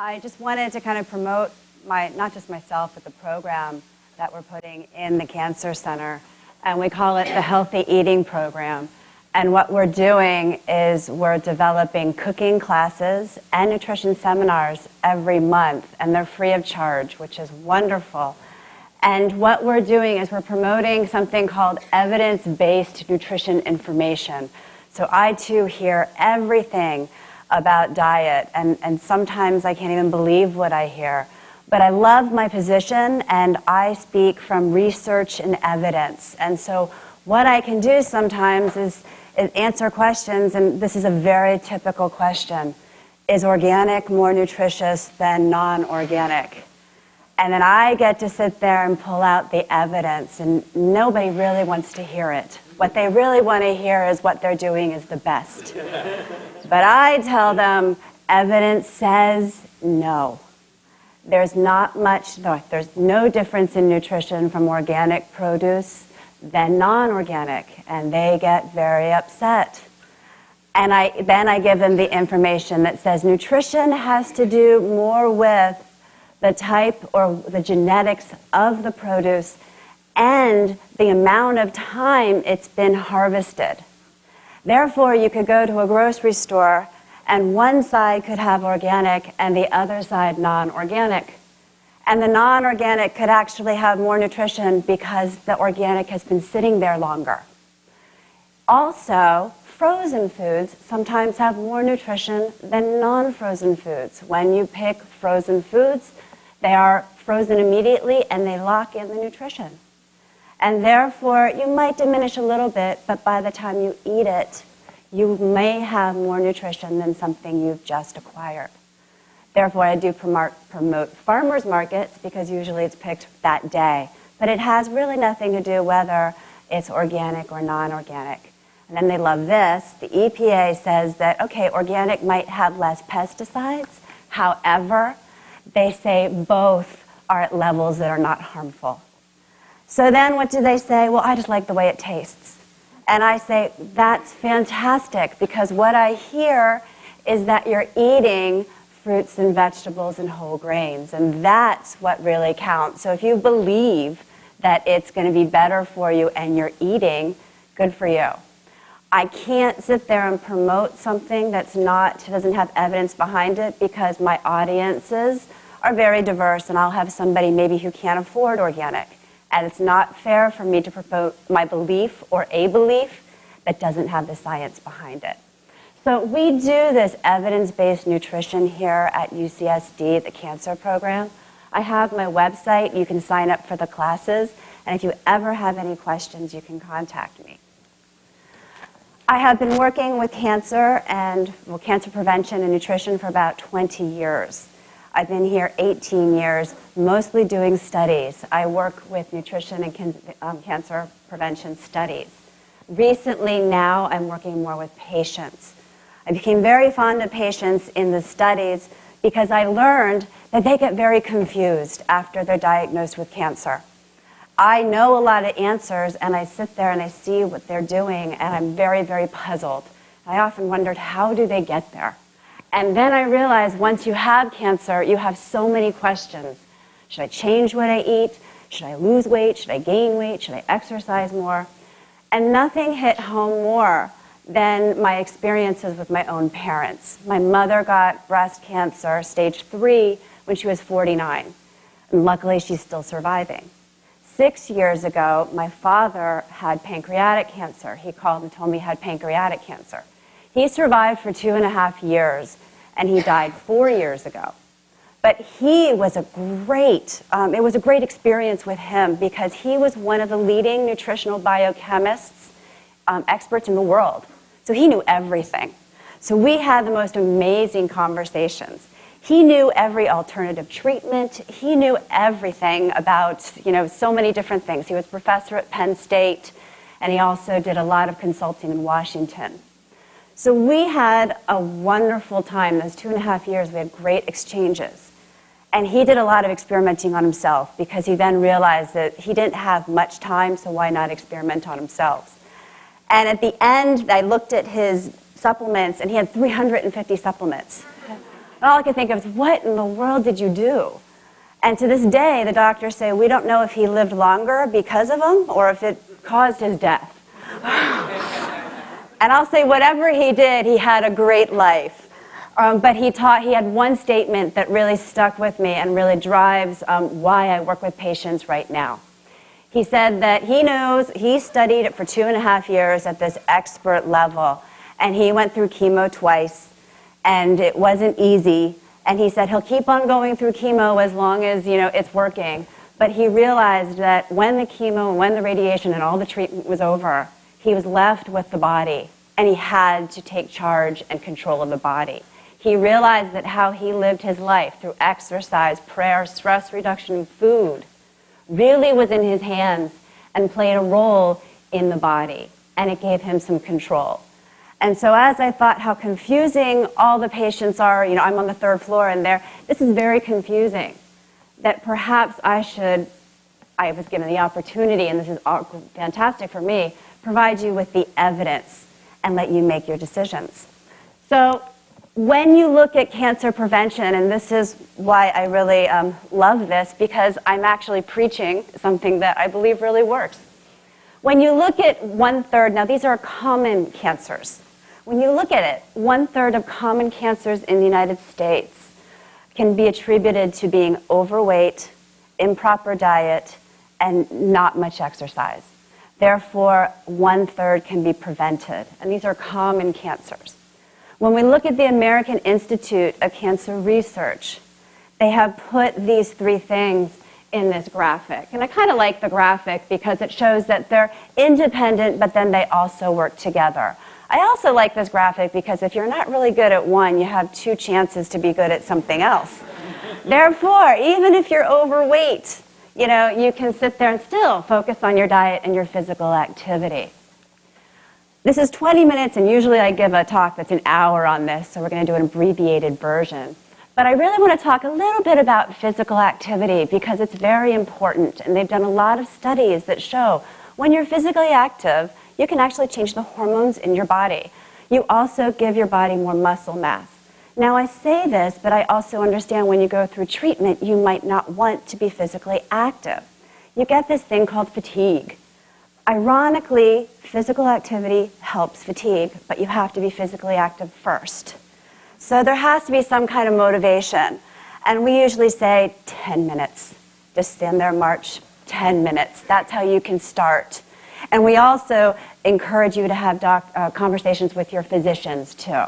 I just wanted to kind of promote not just myself, but the program that we're putting in the Cancer Center. And we call it the Healthy Eating Program. And what we're doing is we're developing cooking classes and nutrition seminars every month. And they're free of charge, which is wonderful. And what we're doing is we're promoting something called evidence-based nutrition information. So I, too, hear everything about diet, and sometimes I can't even believe what I hear. But I love my position, and I speak from research and evidence. And so what I can do sometimes is answer questions, and this is a very typical question. Is organic more nutritious than non-organic? And then I get to sit there and pull out the evidence, and nobody really wants to hear it. What they really want to hear is what they're doing is the best. But I tell them, evidence says no. There's no difference in nutrition from organic produce than non-organic, and they get very upset. And then I give them the information that says nutrition has to do more with the type or the genetics of the produce and the amount of time it's been harvested. Therefore, you could go to a grocery store and one side could have organic and the other side non-organic. And the non-organic could actually have more nutrition because the organic has been sitting there longer. Also, frozen foods sometimes have more nutrition than non-frozen foods. When you pick frozen foods, they are frozen immediately and they lock in the nutrition. And therefore, you might diminish a little bit, but by the time you eat it, you may have more nutrition than something you've just acquired. Therefore, I do promote farmers markets because usually it's picked that day. But it has really nothing to do whether it's organic or non-organic. And then they love this. The EPA says that, okay, organic might have less pesticides. However, they say both are at levels that are not harmful. So then what do they say? Well, I just like the way it tastes. And I say, that's fantastic, because what I hear is that you're eating fruits and vegetables and whole grains, and that's what really counts. So if you believe that it's going to be better for you and you're eating, good for you. I can't sit there and promote something doesn't have evidence behind it, because my audiences are very diverse, and I'll have somebody maybe who can't afford organic. And it's not fair for me to promote my belief or a belief that doesn't have the science behind it. So we do this evidence-based nutrition here at UCSD, the cancer program. I have my website. You can sign up for the classes. And if you ever have any questions, you can contact me. I have been working with cancer cancer prevention and nutrition for about 20 years. I've been here 18 years, mostly doing studies. I work with nutrition and cancer prevention studies. Recently now, I'm working more with patients. I became very fond of patients in the studies because I learned that they get very confused after they're diagnosed with cancer. I know a lot of answers, and I sit there and I see what they're doing, and I'm very, very puzzled. I often wondered, how do they get there? And then I realized once you have cancer, you have so many questions. Should I change what I eat? Should I lose weight? Should I gain weight? Should I exercise more? And nothing hit home more than my experiences with my own parents. My mother got breast cancer, stage 3, when she was 49. And luckily, she's still surviving. 6 years ago, my father had pancreatic cancer. He called and told me he had pancreatic cancer. He survived for 2.5 years, and he died 4 years ago. But it was a great experience with him, because he was one of the leading nutritional biochemists, experts in the world. So he knew everything. So we had the most amazing conversations. He knew every alternative treatment. He knew everything about, so many different things. He was professor at Penn State, and he also did a lot of consulting in Washington. So we had a wonderful time. Those 2.5 years, we had great exchanges. And he did a lot of experimenting on himself, because he then realized that he didn't have much time, so why not experiment on himself? And at the end, I looked at his supplements, and he had 350 supplements. And all I could think of is, what in the world did you do? And to this day, the doctors say, we don't know if he lived longer because of them or if it caused his death. And I'll say, whatever he did, he had a great life. But he had one statement that really stuck with me and really drives why I work with patients right now. He said that he studied it for 2.5 years at this expert level, and he went through chemo twice, and it wasn't easy. And he said he'll keep on going through chemo as long as it's working. But he realized that when the chemo and when the radiation and all the treatment was over, he was left with the body, and he had to take charge and control of the body. He realized that how he lived his life through exercise, prayer, stress reduction, food, really was in his hands and played a role in the body, and it gave him some control. And so as I thought how confusing all the patients are, I'm on the 3rd floor and this is very confusing, that perhaps I was given the opportunity, and this is fantastic for me, provide you with the evidence and let you make your decisions. So when you look at cancer prevention, and this is why I really love this, because I'm actually preaching something that I believe really works. When you look at 1/3, now these are common cancers. When you look at it, 1/3 of common cancers in the United States can be attributed to being overweight, improper diet, and not much exercise. Therefore, 1/3 can be prevented, and these are common cancers. When we look at the American Institute of Cancer Research, they have put these 3 things in this graphic. And I kind of like the graphic because it shows that they're independent, but then they also work together. I also like this graphic because if you're not really good at one, you have 2 chances to be good at something else. Therefore, even if you're overweight, you can sit there and still focus on your diet and your physical activity. This is 20 minutes, and usually I give a talk that's an hour on this, so we're going to do an abbreviated version. But I really want to talk a little bit about physical activity because it's very important, and they've done a lot of studies that show when you're physically active, you can actually change the hormones in your body. You also give your body more muscle mass. Now I say this, but I also understand when you go through treatment, you might not want to be physically active. You get this thing called fatigue. Ironically, physical activity helps fatigue, but you have to be physically active first. So there has to be some kind of motivation. And we usually say 10 minutes. Just stand there, march, 10 minutes. That's how you can start. And we also encourage you to have conversations with your physicians too.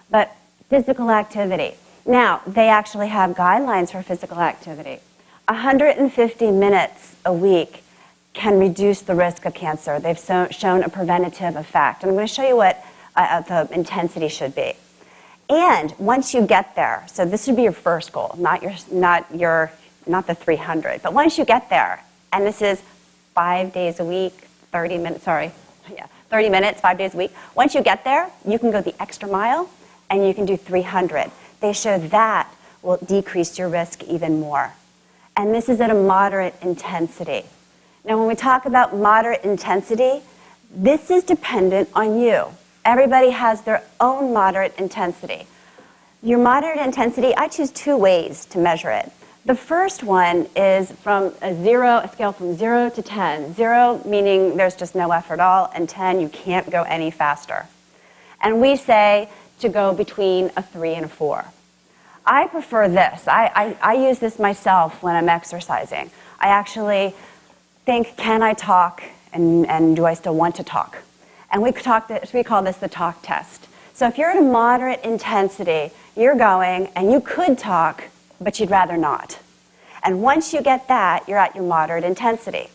But physical activity. Now, they actually have guidelines for physical activity. 150 minutes a week can reduce the risk of cancer. They've shown a preventative effect. And I'm going to show you what the intensity should be. And once you get there, so this would be your first goal, not the 300, but once you get there, and this is 5 days a week, 30 minutes, 30 minutes, 5 days a week. Once you get there, you can go the extra mile, and you can do 300. They show that will decrease your risk even more. And this is at a moderate intensity. Now, when we talk about moderate intensity, this is dependent on you. Everybody has their own moderate intensity. Your moderate intensity, I choose 2 ways to measure it. The first one is from a scale from 0 to 10. 0 meaning there's just no effort at all, and 10, you can't go any faster. And we say to go between a 3 and a 4. I prefer this. I use this myself when I'm exercising. I actually think, can I talk, and do I still want to talk? And we call this the talk test. So if you're at a moderate intensity, you're going, and you could talk, but you'd rather not. And once you get that, you're at your moderate intensity.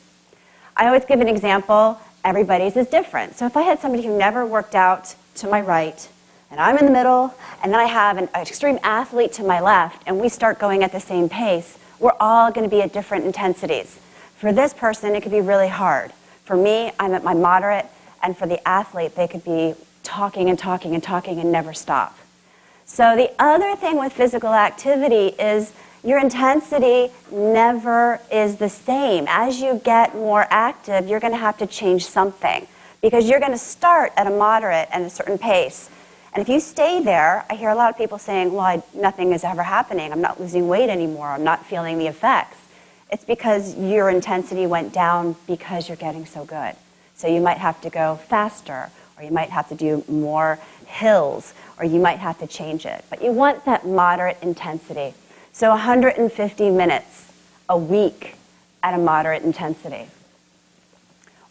I always give an example. Everybody's is different. So if I had somebody who never worked out to my right, and I'm in the middle, and then I have an extreme athlete to my left, and we start going at the same pace, we're all going to be at different intensities. For this person, it could be really hard. For me, I'm at my moderate, and for the athlete, they could be talking and talking and talking and never stop. So the other thing with physical activity is your intensity never is the same. As you get more active, you're going to have to change something because you're going to start at a moderate and a certain pace. And if you stay there, I hear a lot of people saying, well, nothing is ever happening. I'm not losing weight anymore. I'm not feeling the effects. It's because your intensity went down because you're getting so good. So you might have to go faster, or you might have to do more hills, or you might have to change it. But you want that moderate intensity. So 150 minutes a week at a moderate intensity.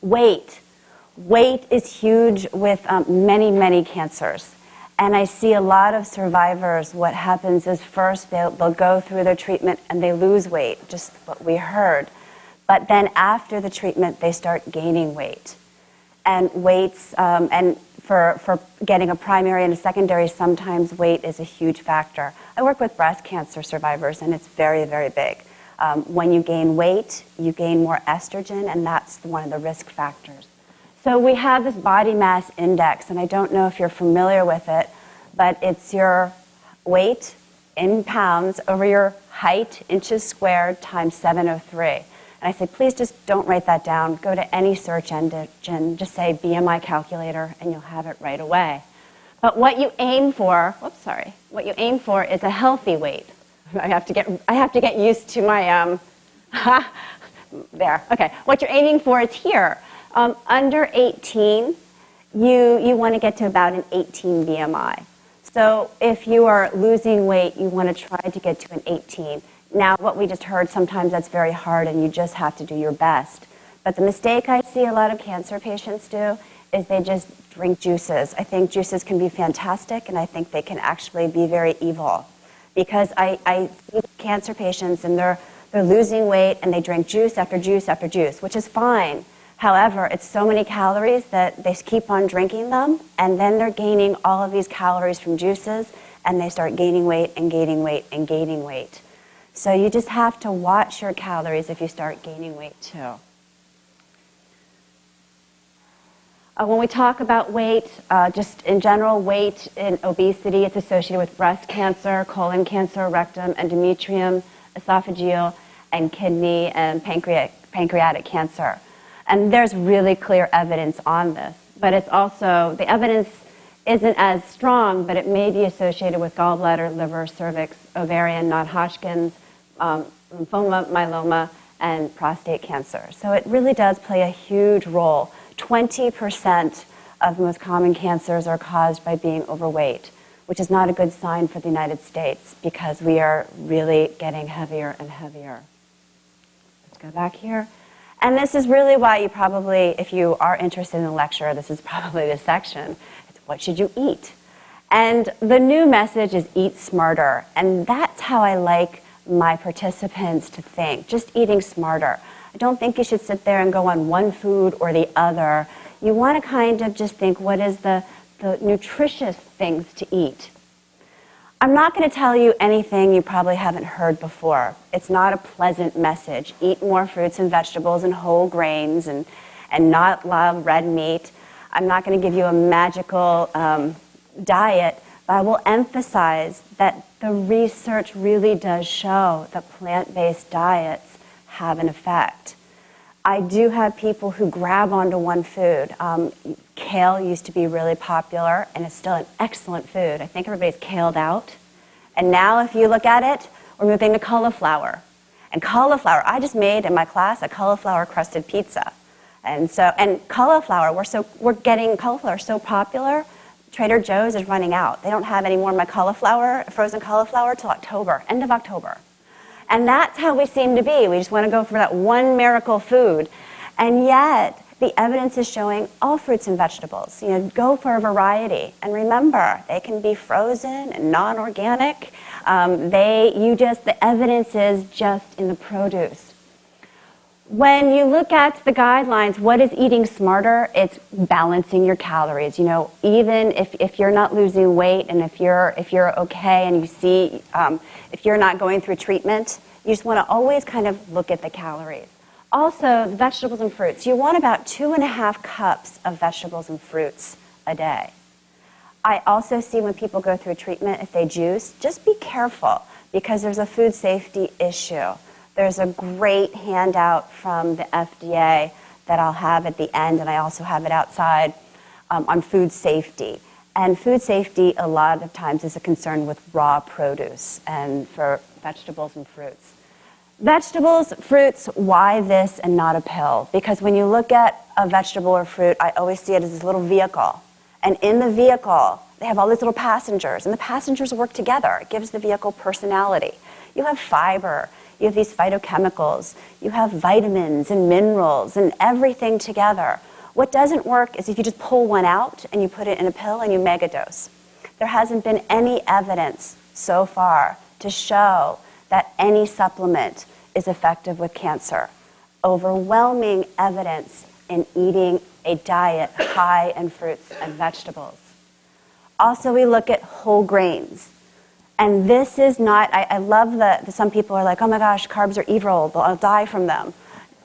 Weight. Weight is huge with many, many cancers. And I see a lot of survivors, what happens is first they'll go through their treatment and they lose weight, just what we heard. But then after the treatment, they start gaining weight. And weights, and for getting a primary and a secondary, sometimes weight is a huge factor. I work with breast cancer survivors, and it's very, very big. When you gain weight, you gain more estrogen, and that's one of the risk factors. So we have this body mass index, and I don't know if you're familiar with it, but it's your weight in pounds over your height, inches squared, times 703. And I say, please just don't write that down. Go to any search engine, just say BMI calculator, and you'll have it right away. But what you aim for, what you aim for is a healthy weight. I have to get used to my, there, okay. What you're aiming for is here. Under 18, you want to get to about an 18 BMI. So if you are losing weight, you want to try to get to an 18. Now, what we just heard, sometimes that's very hard and you just have to do your best. But the mistake I see a lot of cancer patients do is they just drink juices. I think juices can be fantastic, and I think they can actually be very evil. Because I see cancer patients and they're losing weight and they drink juice after juice after juice, which is fine. However, it's so many calories that they keep on drinking them, and then they're gaining all of these calories from juices, and they start gaining weight and gaining weight and gaining weight. So you just have to watch your calories if you start gaining weight too. When we talk about weight, just in general, weight and obesity, it's associated with breast cancer, colon cancer, rectum, endometrium, esophageal, and kidney and pancreatic cancer. And there's really clear evidence on this. But it's also, the evidence isn't as strong, but it may be associated with gallbladder, liver, cervix, ovarian, non-Hodgkin's, lymphoma, myeloma, and prostate cancer. So it really does play a huge role. 20% of the most common cancers are caused by being overweight, which is not a good sign for the United States because we are really getting heavier and heavier. Let's go back here. And this is really why you probably, if you are interested in the lecture, this is probably the section. It's what should you eat? And the new message is eat smarter. And that's how I like my participants to think, just eating smarter. I don't think you should sit there and go on one food or the other. You want to kind of just think, what is the nutritious things to eat? I'm not going to tell you anything you probably haven't heard before. It's not a pleasant message. Eat more fruits and vegetables and whole grains and not love red meat. I'm not going to give you a magical diet, but I will emphasize that the research really does show that plant-based diets have an effect. I do have people who grab onto one food. Kale used to be really popular, and it's still an excellent food. I think everybody's kaled out. And now if you look at it, we're moving to cauliflower. And cauliflower, I just made in my class a cauliflower crusted pizza. And cauliflower, we're getting cauliflower so popular, Trader Joe's is running out. They don't have any more of my cauliflower, frozen cauliflower, till October, end of October. And that's how we seem to be. We just want to go for that one miracle food. And yet, the evidence is showing all fruits and vegetables. Go for a variety. And remember, they can be frozen and non-organic. The evidence is just in the produce. When you look at the guidelines, what is eating smarter? It's balancing your calories. Even if you're not losing weight and if you're okay and you see, if you're not going through treatment, you just want to always kind of look at the calories. Also, vegetables and fruits. You want about 2.5 cups of vegetables and fruits a day. I also see when people go through treatment, if they juice, just be careful because there's a food safety issue. There's a great handout from the FDA that I'll have at the end, and I also have it outside on food safety. And food safety, a lot of times, is a concern with raw produce and for vegetables and fruits. Vegetables, fruits, why this and not a pill? Because when you look at a vegetable or fruit, I always see it as this little vehicle. And in the vehicle, they have all these little passengers, and the passengers work together. It gives the vehicle personality. You have fiber, you have these phytochemicals, you have vitamins and minerals and everything together. What doesn't work is if you just pull one out and you put it in a pill and you megadose. There hasn't been any evidence so far to show that any supplement is effective with cancer. Overwhelming evidence in eating a diet high in fruits and vegetables. Also, we look at whole grains. And this is not, I love that some people are like, oh my gosh, carbs are evil, I'll die from them.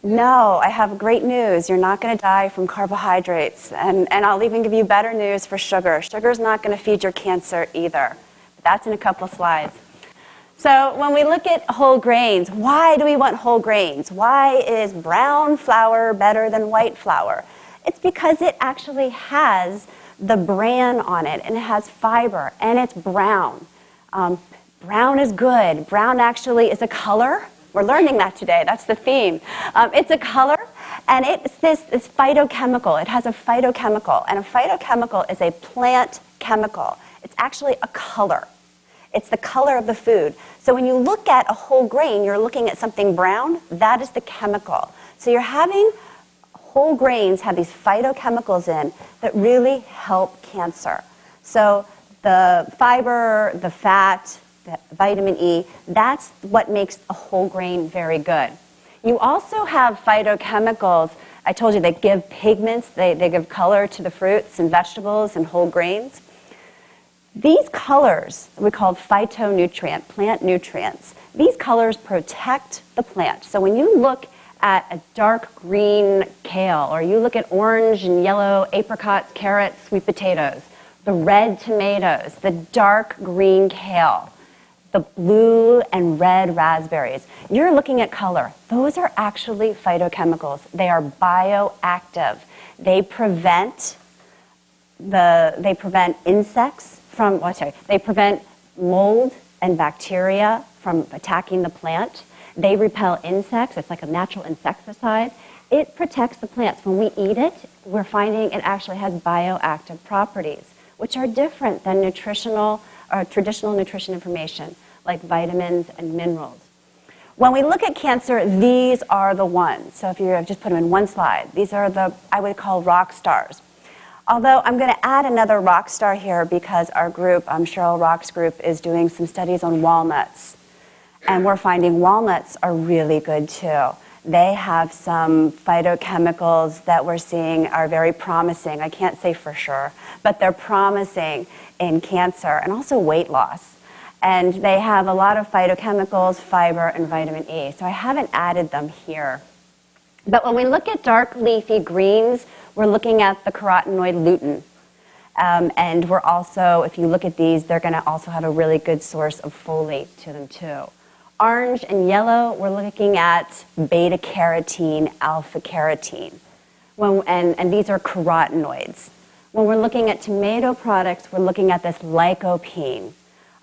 No, I have great news. You're not going to die from carbohydrates. And I'll even give you better news for sugar. Sugar's not going to feed your cancer either. But that's in a couple slides. So when we look at whole grains, why do we want whole grains? Why is brown flour better than white flour? It's because it actually has the bran on it, and it has fiber, and it's brown. Brown is good. Brown actually is a color. We're learning that today. That's the theme. It's a color, and it's this phytochemical. It has a phytochemical, and a phytochemical is a plant chemical. It's actually a color. It's the color of the food. So when you look at a whole grain, you're looking at something brown. That is the chemical. So you're having whole grains have these phytochemicals in that really help cancer. So the fiber, the fat, the vitamin E, that's what makes a whole grain very good. You also have phytochemicals, I told you, they give pigments, they give color to the fruits and vegetables and whole grains. These colors, we call phytonutrient, plant nutrients, these colors protect the plant. So when you look at a dark green kale, or you look at orange and yellow apricots, carrots, sweet potatoes, the red tomatoes, the dark green kale, the blue and red raspberries, you're looking at color. Those are actually phytochemicals. They are bioactive. They prevent insects from, they prevent mold and bacteria from attacking the plant. They repel insects. It's like a natural insecticide. It protects the plants. When we eat it, we're finding it actually has bioactive properties, which are different than nutritional or traditional nutrition information, like vitamins and minerals. When we look at cancer, these are the ones. So if you just put them in one slide, these are the, I would call rock stars. Although I'm going to add another rock star here because our group, Cheryl Rock's group, is doing some studies on walnuts. And we're finding walnuts are really good too. They have some phytochemicals that we're seeing are very promising. I can't say for sure, but they're promising in cancer and also weight loss. And they have a lot of phytochemicals, fiber, and vitamin E. So I haven't added them here. But when we look at dark leafy greens, we're looking at the carotenoid lutein. And we're also, if you look at these, they're going to also have a really good source of folate to them too. Orange and yellow, we're looking at beta-carotene, alpha-carotene. And these are carotenoids. When we're looking at tomato products, we're looking at this lycopene.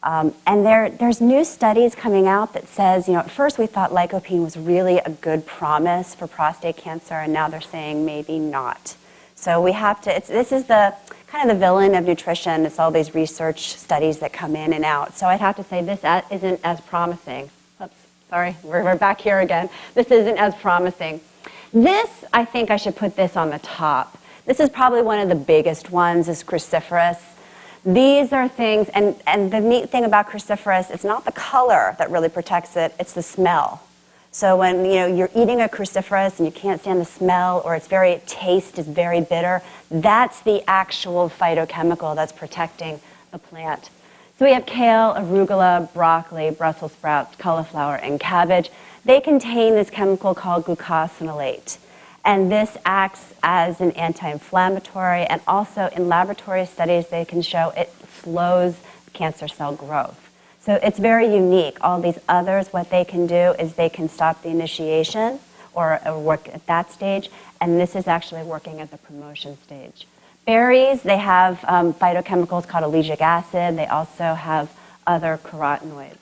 And there's new studies coming out that says, at first we thought lycopene was really a good promise for prostate cancer, and now they're saying maybe not. So we have to, this is the kind of the villain of nutrition. It's all these research studies that come in and out. So I'd have to say this isn't as promising. Oops, sorry, we're back here again. This isn't as promising. This, I think I should put this on the top. This is probably one of the biggest ones, is cruciferous. These are things, and the neat thing about cruciferous, it's not the color that really protects it, it's the smell. So when you're eating a cruciferous and you can't stand the smell, or taste is very bitter, that's the actual phytochemical that's protecting the plant. So we have kale, arugula, broccoli, Brussels sprouts, cauliflower, and cabbage. They contain this chemical called glucosinolate. And this acts as an anti-inflammatory, and also in laboratory studies they can show it slows cancer cell growth. So it's very unique. All these others, what they can do is they can stop the initiation or work at that stage, and this is actually working at the promotion stage. Berries, they have phytochemicals called ellagic acid. They also have other carotenoids.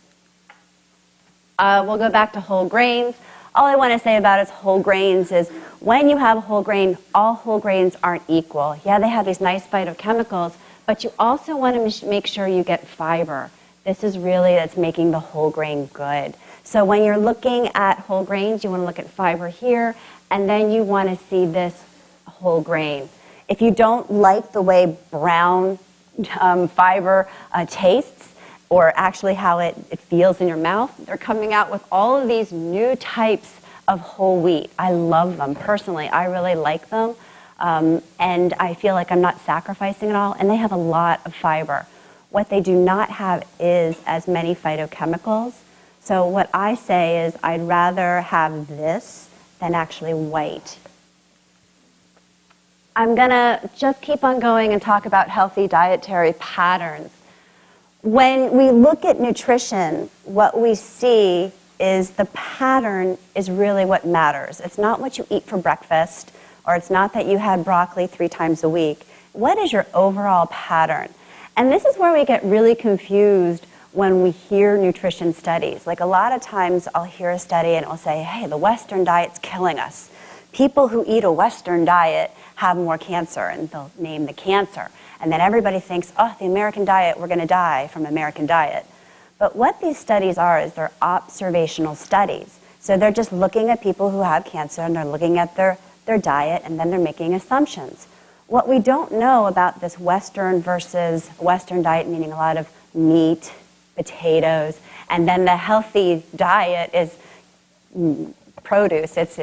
We'll go back to whole grains. All I want to say about whole grains is when you have a whole grain, all whole grains aren't equal. Yeah, they have these nice phytochemicals, but you also want to make sure you get fiber. This is really that's making the whole grain good. So when you're looking at whole grains, you want to look at fiber here, and then you want to see this whole grain. If you don't like the way brown fiber tastes, or actually how it feels in your mouth, they're coming out with all of these new types of whole wheat. I love them. Personally, I really like them, and I feel like I'm not sacrificing it all, and they have a lot of fiber. What they do not have is as many phytochemicals. So what I say is I'd rather have this than actually white. I'm going to just keep on going and talk about healthy dietary patterns. When we look at nutrition, what we see is the pattern is really what matters. It's not what you eat for breakfast, or it's not that you had broccoli 3 times a week. What is your overall pattern? And this is where we get really confused when we hear nutrition studies. Like a lot of times I'll hear a study and it'll say, hey, the Western diet's killing us. People who eat a Western diet have more cancer, and they'll name the cancer. And then everybody thinks, oh, the American diet, we're going to die from American diet. But what these studies are is they're observational studies. So they're just looking at people who have cancer, and they're looking at their diet, and then they're making assumptions. What we don't know about this Western versus Western diet, meaning a lot of meat, potatoes, and then the healthy diet is produce. It's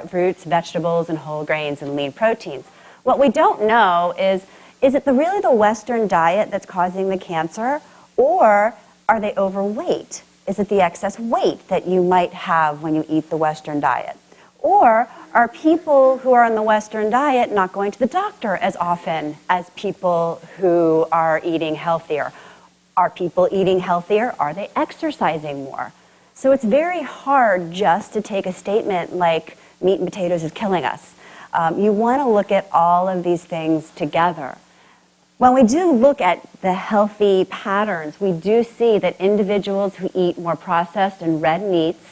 fruits, vegetables, and whole grains and lean proteins. What we don't know is it really the Western diet that's causing the cancer, or are they overweight? Is it the excess weight that you might have when you eat the Western diet? Or are people who are on the Western diet not going to the doctor as often as people who are eating healthier? Are people eating healthier? Are they exercising more? So it's very hard just to take a statement like meat and potatoes is killing us. You want to look at all of these things together. When we do look at the healthy patterns, we do see that individuals who eat more processed and red meats,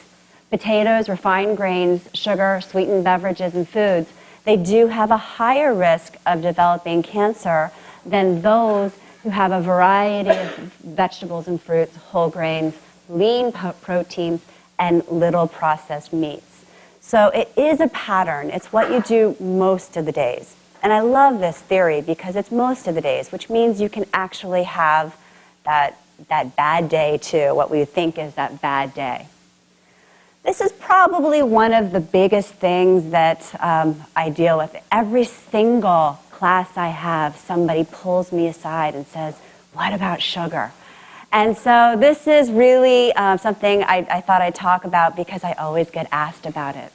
potatoes, refined grains, sugar, sweetened beverages, and foods, they do have a higher risk of developing cancer than those who have a variety of vegetables and fruits, whole grains, lean proteins, and little processed meats. So it is a pattern. It's what you do most of the days. And I love this theory because it's most of the days, which means you can actually have that bad day too, what we think is that bad day. This is probably one of the biggest things that I deal with. Every single class I have, somebody pulls me aside and says, what about sugar? And so this is really something I thought I'd talk about because I always get asked about it.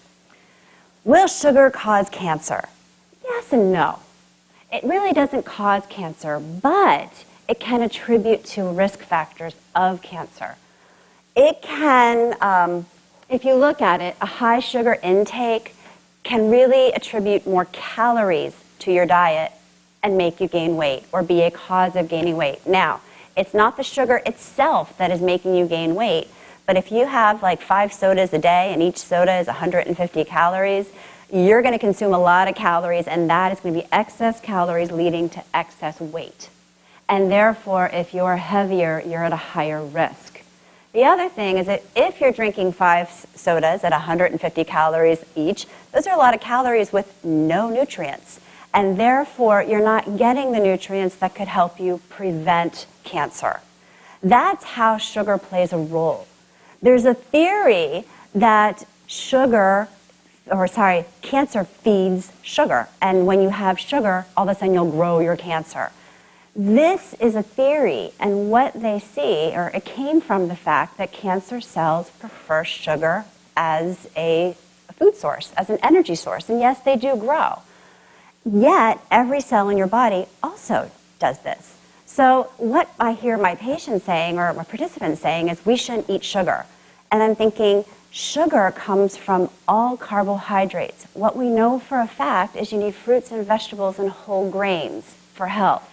Will sugar cause cancer? Yes and no. It really doesn't cause cancer, but it can attribute to risk factors of cancer. It can, if you look at it, a high sugar intake can really attribute more calories to your diet and make you gain weight or be a cause of gaining weight. Now, it's not the sugar itself that is making you gain weight, but if you have like 5 sodas a day and each soda is 150 calories, you're going to consume a lot of calories, and that is going to be excess calories leading to excess weight. And therefore, if you're heavier, you're at a higher risk. The other thing is that if you're drinking 5 sodas at 150 calories each, those are a lot of calories with no nutrients. And therefore, you're not getting the nutrients that could help you prevent cancer. That's how sugar plays a role. There's a theory that cancer feeds sugar. And when you have sugar, all of a sudden you'll grow your cancer. This is a theory, and what they see, or it came from the fact that cancer cells prefer sugar as a food source, as an energy source. And yes, they do grow. Yet, every cell in your body also does this. So what I hear my patients saying, or my participants saying, is we shouldn't eat sugar. And I'm thinking, Sugar comes from all carbohydrates. What we know for a fact is you need fruits and vegetables and whole grains for health.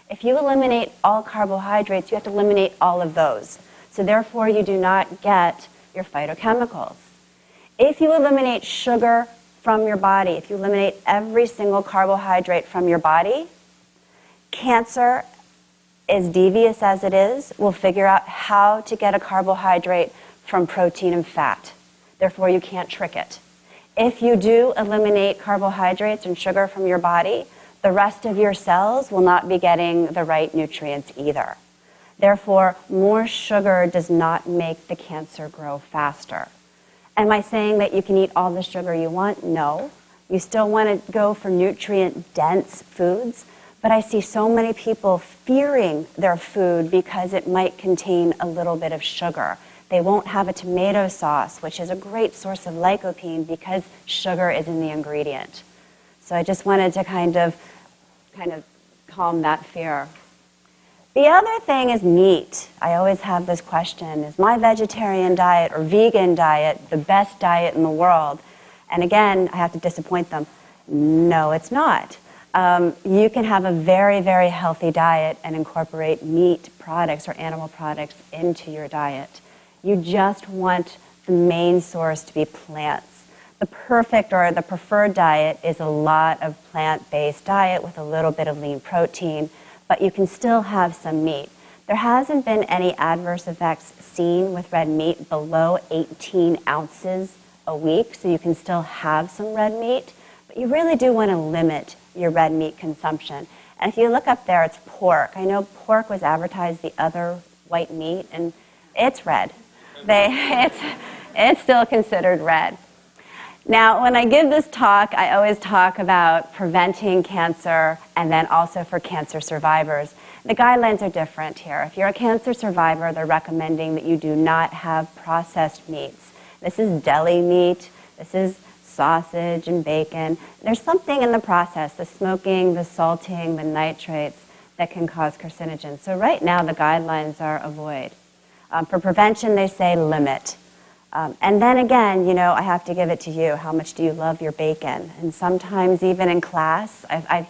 If you eliminate all carbohydrates, you have to eliminate all of those. So therefore, you do not get your phytochemicals. If you eliminate sugar from your body, if you eliminate every single carbohydrate from your body, cancer, as devious as it is, will figure out how to get a carbohydrate from protein and fat. Therefore, you can't trick it. If you do eliminate carbohydrates and sugar from your body, the rest of your cells will not be getting the right nutrients either. Therefore, more sugar does not make the cancer grow faster. Am I saying that you can eat all the sugar you want? No. You still want to go for nutrient-dense foods, but I see so many people fearing their food because it might contain a little bit of sugar. They won't have a tomato sauce, which is a great source of lycopene because sugar is in the ingredient. So I just wanted to kind of calm that fear. The other thing is meat. I always have this question, is my vegetarian diet or vegan diet the best diet in the world? And again, I have to disappoint them. No, it's not. You can have a very, very healthy diet and incorporate meat products or animal products into your diet. You just want the main source to be plants. The perfect or the preferred diet is a lot of plant-based diet with a little bit of lean protein, but you can still have some meat. There hasn't been any adverse effects seen with red meat below 18 ounces a week, so you can still have some red meat, but you really do want to limit your red meat consumption. And if you look up there, it's pork. I know pork was advertised the other white meat, and it's red. It's still considered red. Now, when I give this talk, I always talk about preventing cancer and then also for cancer survivors. The guidelines are different here. If you're a cancer survivor, they're recommending that you do not have processed meats. This is deli meat, this is sausage and bacon. There's something in the process, the smoking, the salting, the nitrates, that can cause carcinogens. So right now, the guidelines are avoid. For prevention, they say limit. And then again, you know, I have to give it to you. How much do you love your bacon? And sometimes even in class, I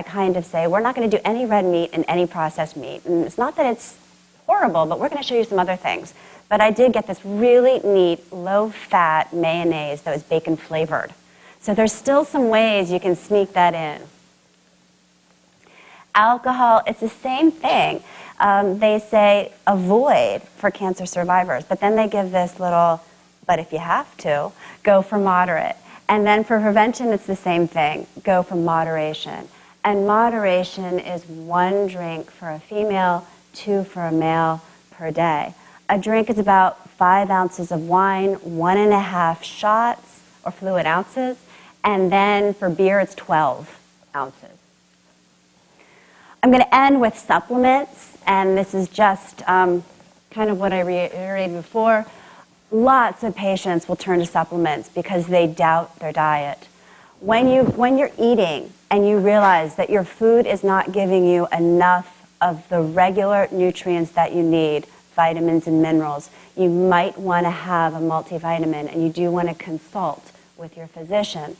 kind of say, we're not going to do any red meat and any processed meat. And it's not that it's horrible, but we're going to show you some other things. But I did get this really neat, low-fat mayonnaise that was bacon flavored. So there's still some ways you can sneak that in. Alcohol, it's the same thing. They say avoid for cancer survivors, but then they give this little, but if you have to, go for moderate. And then for prevention, it's the same thing, go for moderation. And moderation is 1 drink for a female, 2 for a male per day. A drink is about 5 ounces of wine, 1.5 shots or fluid ounces, and then for beer, it's 12 ounces. I'm going to end with supplements, and this is just kind of what I reiterated before. Lots of patients will turn to supplements because they doubt their diet. When you're eating and you realize that your food is not giving you enough of the regular nutrients that you need, vitamins and minerals, you might want to have a multivitamin, and you do want to consult with your physician.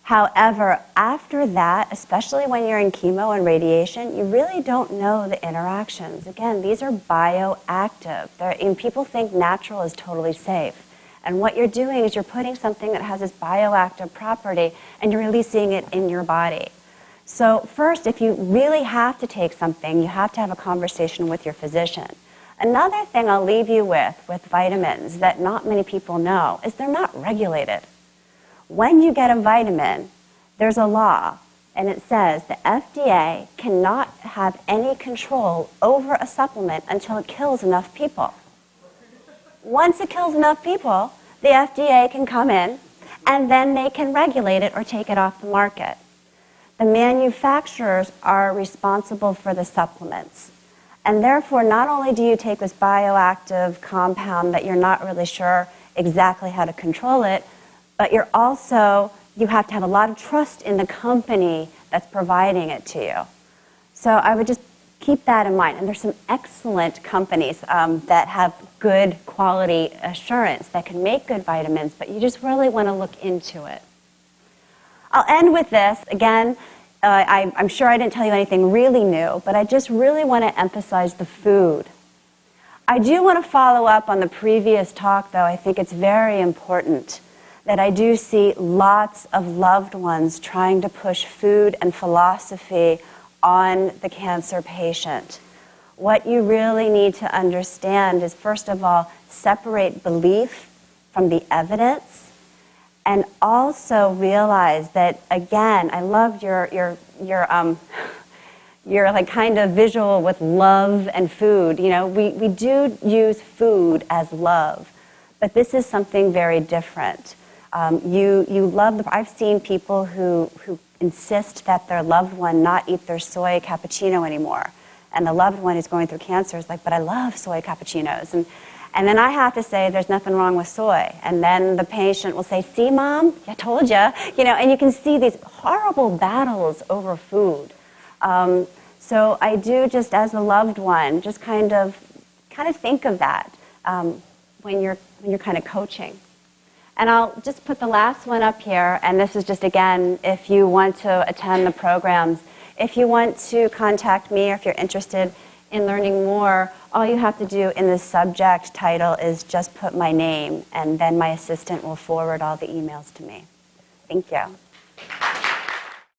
However, after that, especially when you're in chemo and radiation, you really don't know the interactions. Again, these are bioactive. And people think natural is totally safe. And what you're doing is you're putting something that has this bioactive property and you're releasing it in your body. So first, if you really have to take something, you have to have a conversation with your physician. Another thing I'll leave you with vitamins that not many people know is they're not regulated. When you get a vitamin, there's a law, and it says the FDA cannot have any control over a supplement until it kills enough people. Once it kills enough people, the FDA can come in, and then they can regulate it or take it off the market. The manufacturers are responsible for the supplements. And therefore, not only do you take this bioactive compound that you're not really sure exactly how to control it, but you have to have a lot of trust in the company that's providing it to you. So I would just keep that in mind. And there's some excellent companies that have good quality assurance that can make good vitamins, but you just really want to look into it. I'll end with this. Again, I'm sure I didn't tell you anything really new, but I just really want to emphasize the food. I do want to follow up on the previous talk, though. I think it's very important that I do see lots of loved ones trying to push food and philosophy on the cancer patient. What you really need to understand is, first of all, separate belief from the evidence, and also realize that, again, I loved your like kind of visual with love and food. You know, we do use food as love, but this is something very different. You love I've seen people who insist that their loved one not eat their soy cappuccino anymore. And the loved one who's going through cancer is like, but I love soy cappuccinos. And then I have to say, there's nothing wrong with soy. And then the patient will say, see, Mom, I told you. You know, and you can see these horrible battles over food. So I do, just as a loved one, just kind of think of that when you're kind of coaching. And I'll just put the last one up here, and this is just, again, if you want to attend the programs. If you want to contact me, or if you're interested in learning more, all you have to do in the subject title is just put my name, and then my assistant will forward all the emails to me. Thank you.